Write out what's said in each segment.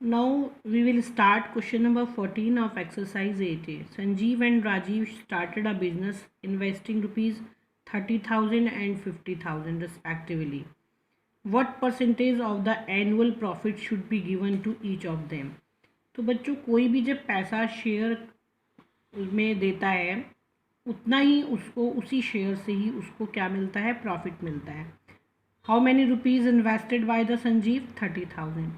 Now we will start question number 14 of exercise 8A. Sanjeev and Rajiv started a business investing rupees 30,000 and 50,000 respectively. What percentage of the annual profit should be given to each of them? तो बच्चों कोई भी जब पैसा share में देता है उतना ही उसको उसी शेयर से ही उसको क्या मिलता है, प्रॉफिट मिलता है. How many rupees invested by the Sanjeev? 30,000.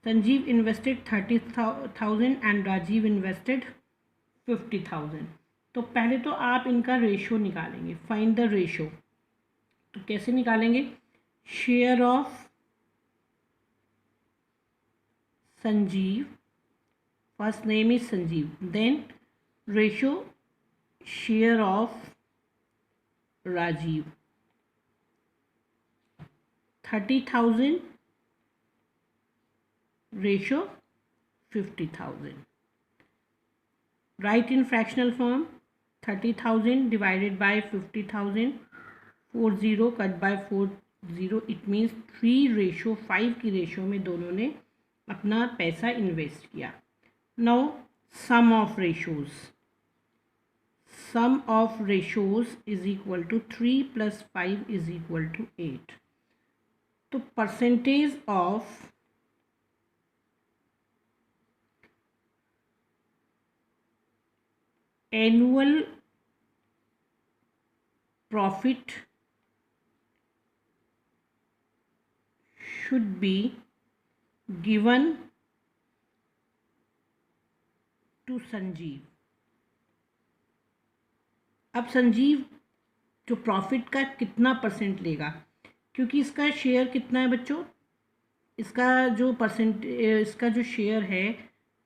Sanjeev invested 30,000 and Rajiv invested 50,000. तो पहले तो आप इनका रेशो निकालेंगे. Find the ratio. तो कैसे निकालेंगे? Share of Sanjeev, first name is Sanjeev, then ratio share of Rajeev. 30,000 ratio 50,000. Write in fractional form. 30,000 divided by 50,000. 40 cut by 40. It means 3:5 की रेशो में दोनों ने अपना पैसा इन्वेस्ट किया. Now sum of ratios. Sum of ratios is equal to 3 plus 5 is equal to 8. तो percentage of annual profit should be given to Sanjeev. अब संजीव जो प्रॉफिट का कितना परसेंट लेगा, क्योंकि इसका शेयर कितना है बच्चों, इसका जो शेयर है,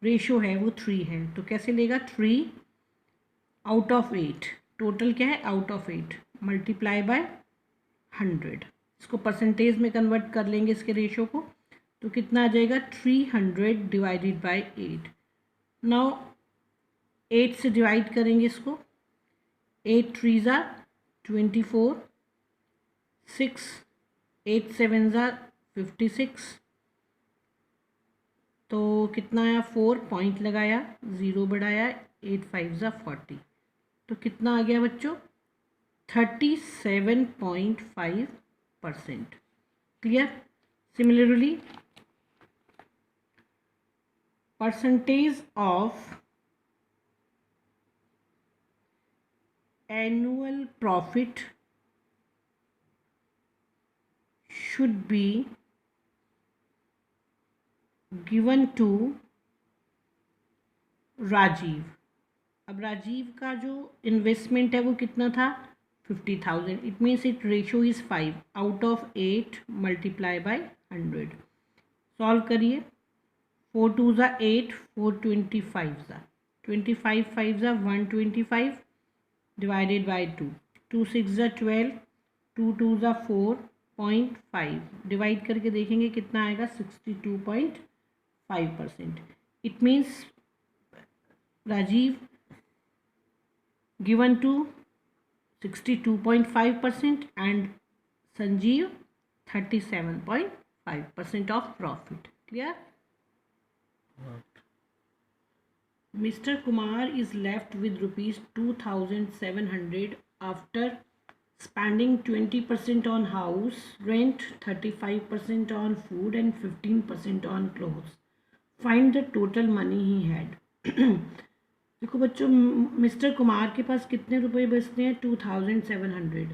रेशो है वो 3 है. तो कैसे लेगा? 3 आउट ऑफ 8. टोटल क्या है? Out of 8 multiply by 100. इसको परसेंटेज में कन्वर्ट कर लेंगे इसके रेशो को. तो कितना आ जाएगा? 300 डिवाइडेड बाय 8. नाउ 8 से डिवाइड करेंगे इसको. 8 3 ज़ा 24, 6 8 7 ज़ा 56. तो कितना आया? 4 पॉइंट लगाया, 0 बढ़ाया, 8 5 ज़ा 40. तो कितना आ गया बच्चों? 37.5%. Clear? Similarly percentage of annual profit should be given to Rajeev. अब राजीव का जो इन्वेस्टमेंट है वो कितना था? 50,000. It means it ratio is 5 out of 8 multiply by 100. Solve करिए. 4 2 ज़ा 8, 4 25 ज़ा 25, 5 ज़ा 125 डिवाइडेड बाय 2. 2 6 ज़ा 12, 2 2 ज़ा 4.5. डिवाइड करके देखेंगे कितना आएगा? 62.5%. It means Rajeev given to 62.5% and Sanjeev 37.5% of profit. Clear? Mr. Kumar is left with rupees 2,700 after spending 20% on house rent, 35% on food and 15% on clothes. Find the total money he had. देखो बच्चों, mister Kumar के पास कितने रुपए बचते हैं? 2,700.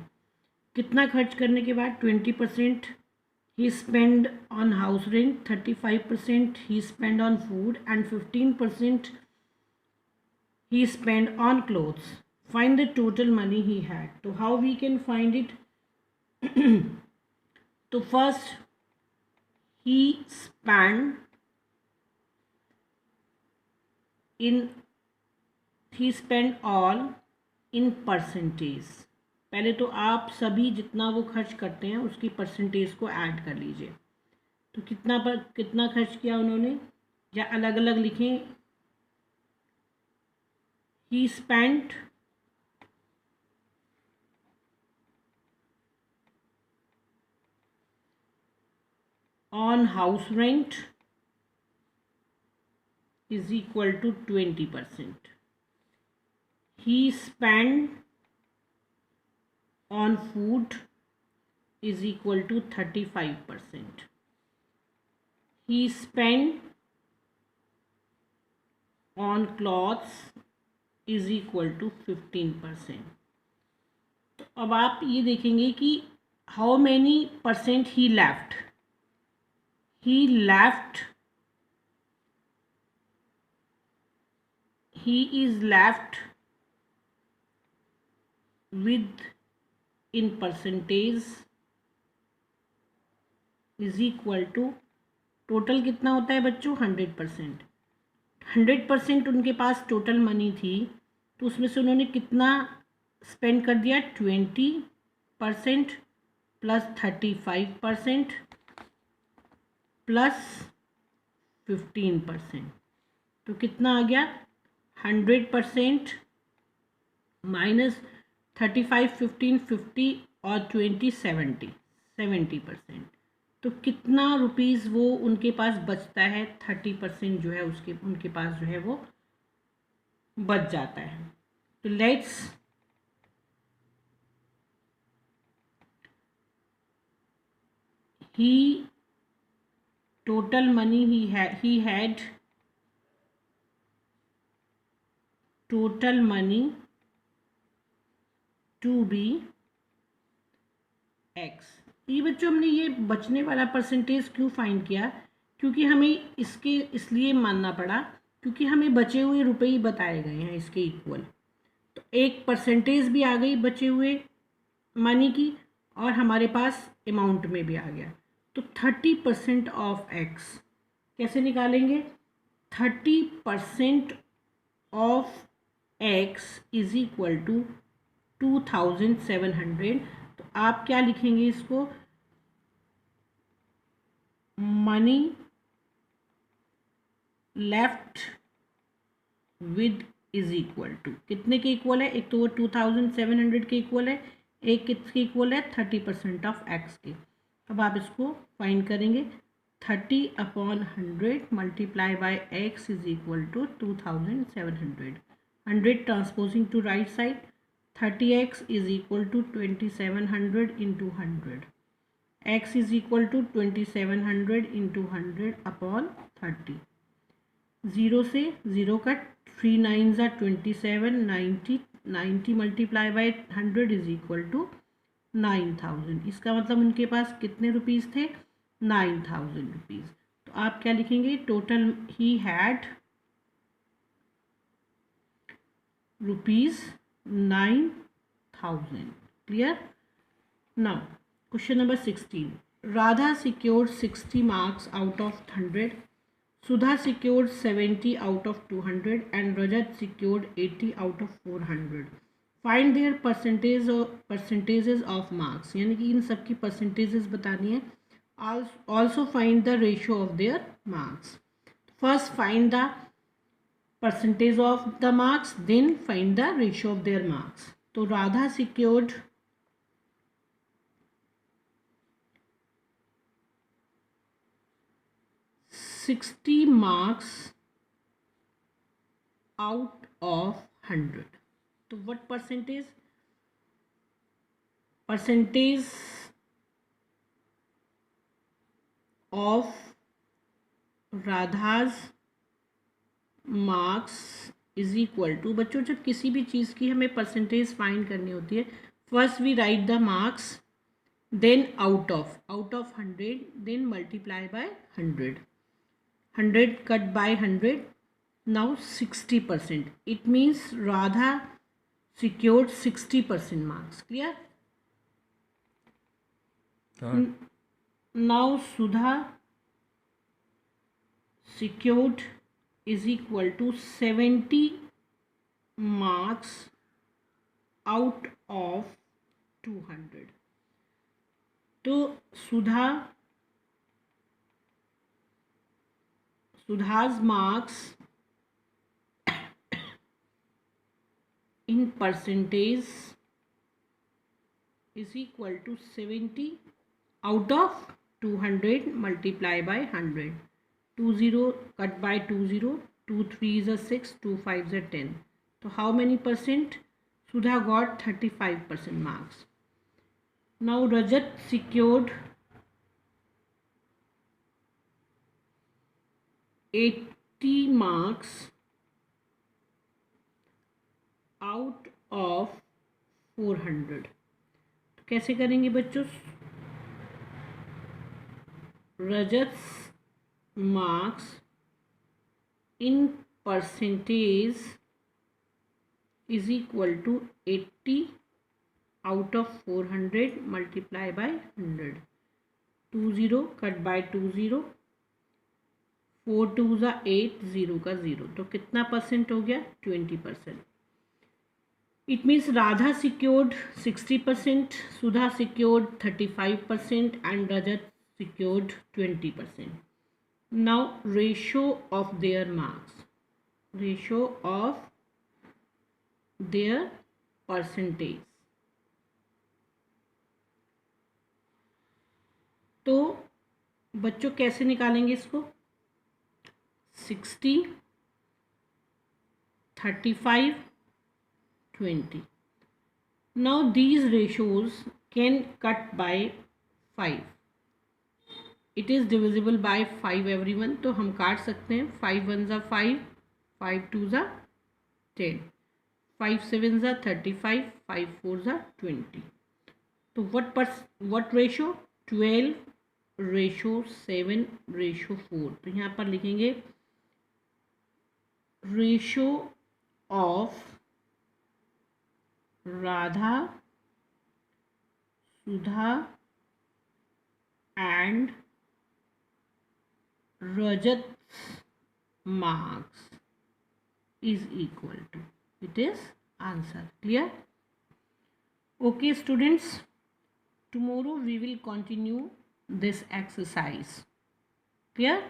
कितना खर्च करने के बाद? 20% he spend on house rent, 35% he spend on food and 15% he spend on clothes. Find the total money he had. तो how we can find it? तो first he spend in he spend all in percentage. पहले तो आप सभी जितना वो खर्च करते हैं उसकी परसेंटेज को ऐड कर लीजिए. तो कितना खर्च किया उन्होंने, या अलग अलग लिखें. ही spent on house rent is equal to 20%. He spent on food is equal to 35%. He spent on clothes is equal to 15%. तो अब आप ये देखेंगे कि how many percent he left. He is left with in percentage is equal to total कितना होता है बच्चों 100%. 100% उनके पास टोटल मनी थी, तो उसमें से उन्होंने कितना स्पेंड कर दिया 20% प्लस 35% प्लस 15%. तो कितना आ गया 100% माइनस 35, 15, 50 और 20, 70%. तो कितना रुपीज़ वो उनके पास बचता है 30% जो है उनके पास जो है वो बच जाता है. तो let's he total money he had total money to be x. ये बच्चों हमने ये बचने वाला परसेंटेज क्यों फाइंड किया, क्योंकि हमें इसके इसलिए मानना पड़ा क्योंकि हमें बचे हुए रुपए ही बताए गए हैं इसके इक्वल. तो एक परसेंटेज भी आ गई बचे हुए मनी की और हमारे पास अमाउंट में भी आ गया. तो 30% ऑफ एक्स कैसे निकालेंगे. 30% of X is equal to 2700. तो आप क्या लिखेंगे इसको, money left with is equal to कितने के इक्वल है. एक तो वो 2700 के इक्वल है, एक किसके इक्वल है 30% ऑफ एक्स के. अब आप इसको फाइंड करेंगे 30/100 multiply by X is equal to 2700. 100 transposing to right side, 30x is equal to 2700 into 100. x is equal to 2700 into 100 upon 30. 0 से 0 cut, 3 9s are 27, 90 multiply by 100 is equal to 9000. इसका मतलब उनके पास कितने रुपीज़ थे 9000 rupees. तो आप क्या लिखेंगे, total he had rupees 9000. Clear? Now question number 16. Radha secured 60 marks out of 100. Sudha secured 70 out of 200 and Rajat secured 80 out of 400. Find their percentages of marks. यानी कि इन सब की percentages बतानी है. Also find the ratio of their marks. First find the percentage of the marks, then find the ratio of their marks. तो Radha secured 60 marks out of 100. तो what percentage of Radha's marks is equal to. बच्चों जब किसी भी चीज़ की हमें percentage find करनी होती है, first we write the marks, then out of 100, then multiply by 100. 100 cut by 100, now 60%. It means Radha secured 60% marks. Clear? Now Sudha secured is equal to 70 marks out of 200. तो Sudha's marks in percentage is equal to 70 out of 200 multiply by 100. 20 cut by 20, 2 3s are 6, 2 5s are 10. So how many percent? Sudha got 35% marks. Now Rajat secured 80 marks out of 400. तो कैसे करेंगे बच्चों? Rajat's marks in percentage is equal to 80 out of 400 multiply by 100. 2 0 cut by 2 0, 4 2s are 8, 0 का 0. तो कितना percent हो गया? 20%. It means Radha secured 60%, Sudha secured 35%, and Rajat secured 20%. Now ratio of their marks, ratio of their percentage. तो बच्चों कैसे निकालेंगे इसको? 60, 35, 20. Now these ratios can cut by 5. It is divisible by 5 everyone. तो हम काट सकते हैं. 5 1s are 5, 5 2s are 10, 5 7s are 35, 5 4s are 20. तो what ratio? 12 ratio 7 ratio 4. तो यहाँ पर लिखेंगे ratio of Radha, Sudha and Rajat's marks is equal to. It is answer. Clear? Okay students, tomorrow we will continue this exercise. Clear?